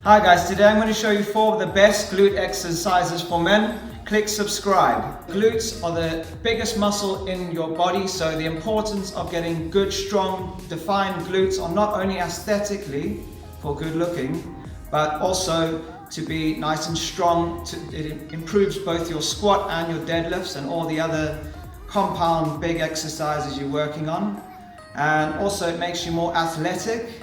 Hi guys, today I'm going to show you 4 of the best glute exercises for men. Click subscribe. Glutes are the biggest muscle in your body, so the importance of getting good, strong, defined glutes are not only aesthetically for good looking, but also to be nice and strong. It improves both your squat and your deadlifts and all the other compound big exercises you're working on. And also it makes you more athletic.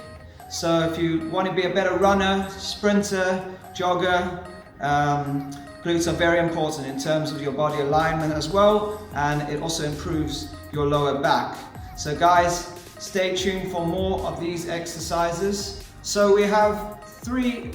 So if you want to be a better runner, sprinter, jogger, glutes are very important in terms of your body alignment as well, and it also improves your lower back. So guys, stay tuned for more of these exercises. So we have 3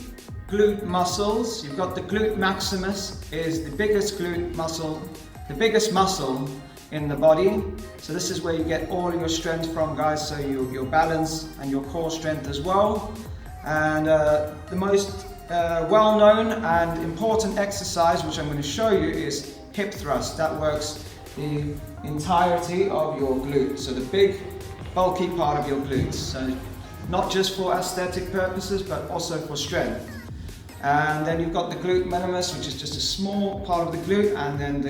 glute muscles. You've got the glute maximus, is the biggest glute muscle, the biggest muscle in the body. So this is where you get all your strength from, guys, so your balance and your core strength as well. And the most well-known and important exercise which I'm going to show you is hip thrust. That works the entirety of your glute, so the big bulky part of your glutes, so not just for aesthetic purposes but also for strength. And then you've got the glute minimus, which is just a small part of the glute, and then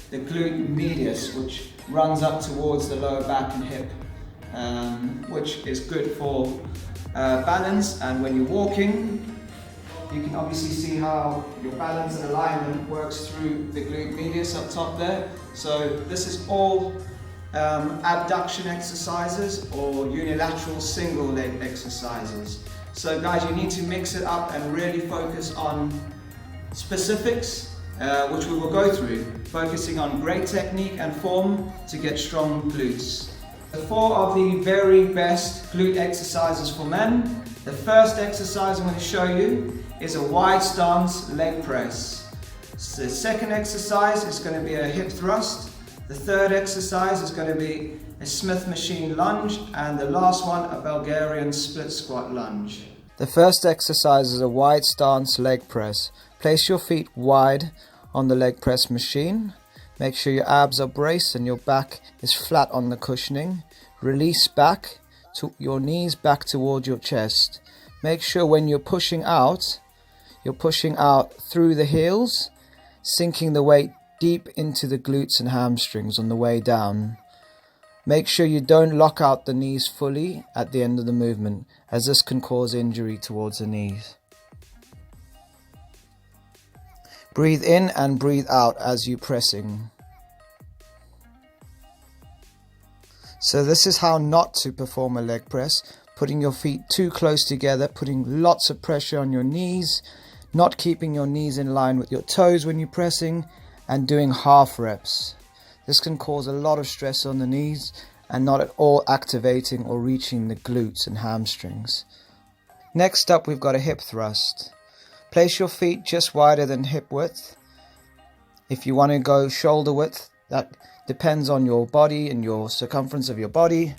the glute medius, which runs up towards the lower back and hip, which is good for balance. And when you're walking, you can obviously see how your balance and alignment works through the glute medius up top there. So this is all abduction exercises or unilateral single leg exercises. So guys, you need to mix it up and really focus on specifics, which we will go through, focusing on great technique and form to get strong glutes. The 4 of the very best glute exercises for men. The first exercise I'm going to show you is a wide stance leg press. So the second exercise is going to be a hip thrust. The third exercise is going to be a Smith machine lunge, and the last one a Bulgarian split squat lunge. The first exercise is a wide stance leg press. Place your feet wide on the leg press machine. Make sure your abs are braced and your back is flat on the cushioning. Release back to your knees back towards your chest. Make sure when you're pushing out through the heels, sinking the weight deep into the glutes and hamstrings on the way down. Make sure you don't lock out the knees fully at the end of the movement, as this can cause injury towards the knees. Breathe in and breathe out as you're pressing. So this is how not to perform a leg press. Putting your feet too close together, putting lots of pressure on your knees, not keeping your knees in line with your toes when you're pressing, and doing half reps. This can cause a lot of stress on the knees and not at all activating or reaching the glutes and hamstrings. Next up, we've got a hip thrust. Place your feet just wider than hip width. If you want to go shoulder width, that depends on your body and your circumference of your body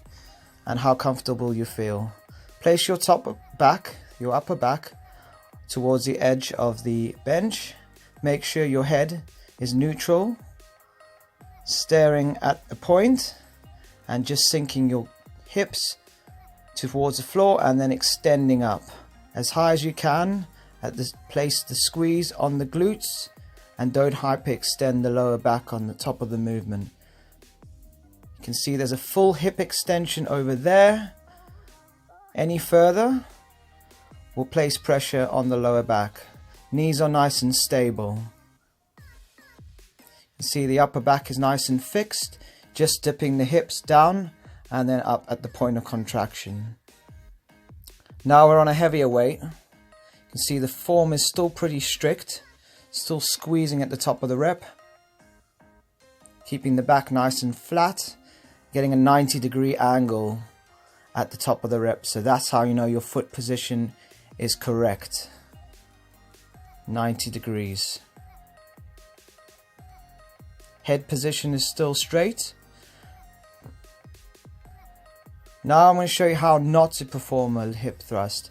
and how comfortable you feel. Place your upper back towards the edge of the bench. Make sure your head is neutral, staring at a point, and just sinking your hips towards the floor and then extending up as high as you can. Place the squeeze on the glutes and don't hyperextend the lower back on the top of the movement. You can see there's a full hip extension over there. Any further will place pressure on the lower back. Knees are nice and stable. You see the upper back is nice and fixed, just dipping the hips down and then up at the point of contraction. Now we're on a heavier weight. You can see the form is still pretty strict, still squeezing at the top of the rep, keeping the back nice and flat, getting a 90-degree angle at the top of the rep. So that's how you know your foot position is correct. 90 degrees. Head position is still straight. Now I'm going to show you how not to perform a hip thrust.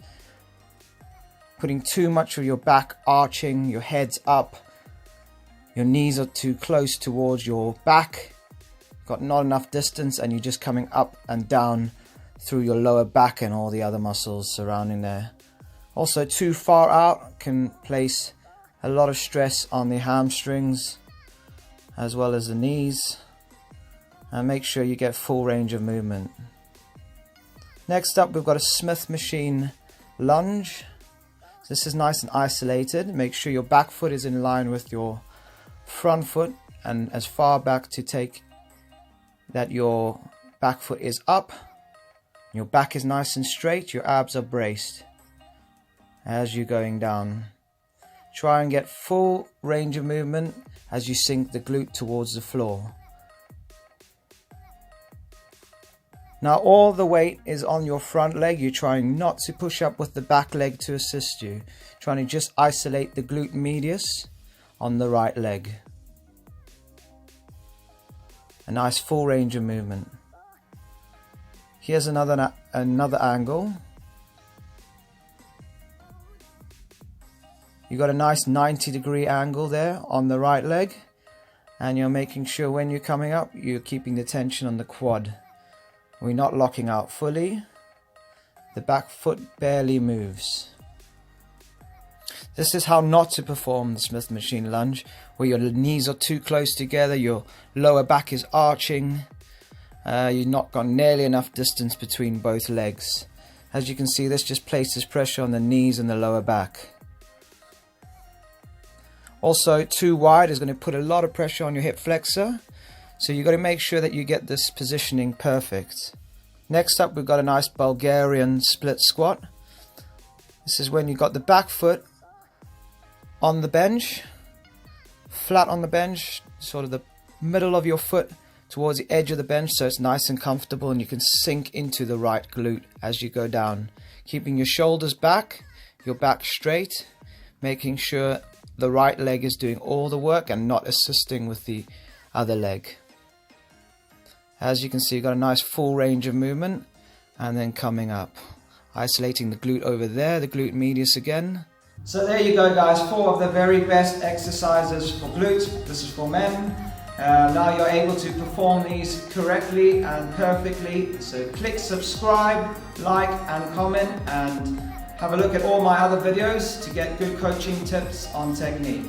Putting too much of your back arching, your head's up, your knees are too close towards your back, got not enough distance, and you're just coming up and down through your lower back and all the other muscles surrounding there Also, too far out can place a lot of stress on the hamstrings as well as the knees, and make sure you get full range of movement. Next up, we've got a Smith machine lunge. This is nice and isolated. Make sure your back foot is in line with your front foot and as far back to take that your back foot is up. Your back is nice and straight, your abs are braced as you're going down. Try and get full range of movement as you sink the glute towards the floor. Now all the weight is on your front leg. You're trying not to push up with the back leg to assist you. Trying to just isolate the glute medius on the right leg. A nice full range of movement. Here's another angle. You got a nice 90-degree angle there on the right leg, and you're making sure when you're coming up you're keeping the tension on the quad. We're not locking out fully. The back foot barely moves. This is how not to perform the Smith machine lunge, where your knees are too close together, your lower back is arching, you've not got nearly enough distance between both legs. As you can see, this just places pressure on the knees and the lower back. Also, too wide is going to put a lot of pressure on your hip flexor, so you've got to make sure that you get this positioning perfect. Next up, we've got a nice Bulgarian split squat. This is when you've got the back foot on the bench, flat on the bench, sort of the middle of your foot towards the edge of the bench, so it's nice and comfortable and you can sink into the right glute as you go down. Keeping your shoulders back, your back straight, making sure the right leg is doing all the work and not assisting with the other leg. As you can see, you've got a nice full range of movement, and then coming up, isolating the glute over there, the glute medius again. So there you go guys, 4 of the very best exercises for glutes. This is for men. Now you're able to perform these correctly and perfectly. So click subscribe, like and comment, and have a look at all my other videos to get good coaching tips on technique.